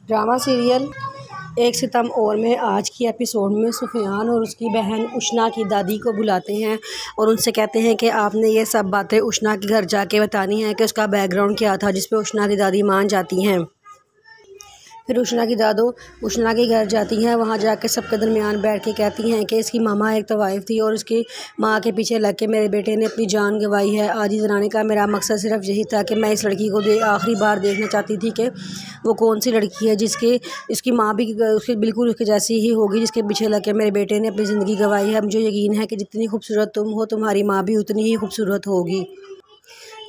Drama serial एक सितम और में आज की एपिसोड में सुफियान और उसकी बहन उशना की दादी को बुलाते हैं और उनसे कहते हैं कि आपने ये सब बातें उशना के घर जाके बतानी है कि उसका बैकग्राउंड क्या था, जिस पे उशना की दादी मान जाती हैं। फिर उशना की दादो उशना के घर जाती हैं। वहाँ जाके सबके दरमियान बैठ के कहती हैं कि इसकी मामा एक तवाइफ थी और उसकी माँ के पीछे लग के मेरे बेटे ने अपनी जान गंवाई है। आजी ज़राने का मेरा मकसद सिर्फ यही था कि मैं इस लड़की को आखिरी बार देखना चाहती थी कि वो कौन सी लड़की है जिसकी इसकी माँ भी उसके बिल्कुल उसके जैसी ही होगी, जिसके पीछे लग के मेरे बेटे ने अपनी ज़िंदगी गंवाई है। मुझे यकीन है कि जितनी खूबसूरत तुम हो, तुम्हारी माँ भी उतनी ही खूबसूरत होगी।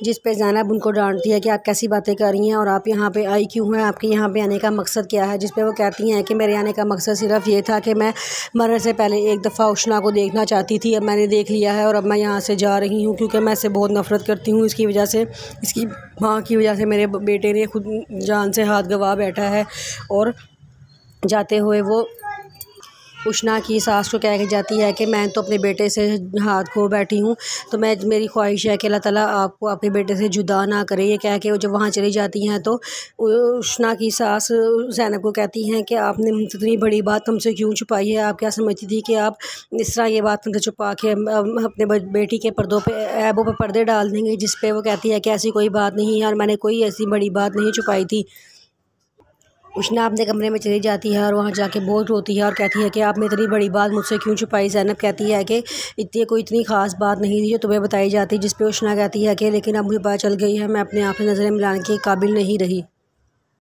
जिस पे ज़ैनब उनको डांटती है कि आप कैसी बातें कर रही हैं और आप यहाँ पे आई क्यों हैं, आपके यहाँ पे आने का मकसद क्या है। जिस पे वो कहती हैं कि मेरे आने का मकसद सिर्फ ये था कि मैं मरने से पहले एक दफ़ा उशना को देखना चाहती थी। अब मैंने देख लिया है और अब मैं यहाँ से जा रही हूँ क्योंकि मैं इससे बहुत नफ़रत करती हूँ। इसकी वजह से, इसकी माँ की वजह से मेरे बेटे ने खुद जान से हाथ गंवा बैठा है। और जाते हुए वो उशना की सास को कह के जाती है कि मैं तो अपने बेटे से हाथ खो बैठी हूँ, तो मेरी ख्वाहिश है कि अल्लाह ताला आपको अपने बेटे से जुदा ना करे। ये कह के वो जब वहाँ चली जाती हैं तो उशना की सास ज़ैनब को कहती हैं कि आपने इतनी बड़ी बात हमसे क्यों छुपाई है। आप क्या समझती थी कि आप इस तरह ये बात हमसे छुपा के अपने बेटी के पर्दों पे ऐबों पे पर्दे डाल देंगे। जिस पे वो कहती है कि ऐसी कोई बात नहीं यार, मैंने कोई ऐसी बड़ी बात नहीं छुपाई थी। उशना अपने कमरे में चली जाती है और वहाँ जाके बहुत रोती है और कहती है कि आपने इतनी बड़ी बात मुझसे क्यों छुपाई। ज़ैनब कहती है कि इतनी ख़ास बात नहीं थी जो तुम्हें बताई जाती। जिस पे उशना कहती है कि लेकिन अब मुझे पता चल गई है, मैं अपने आप से नज़रें मिलाने के काबिल नहीं रही।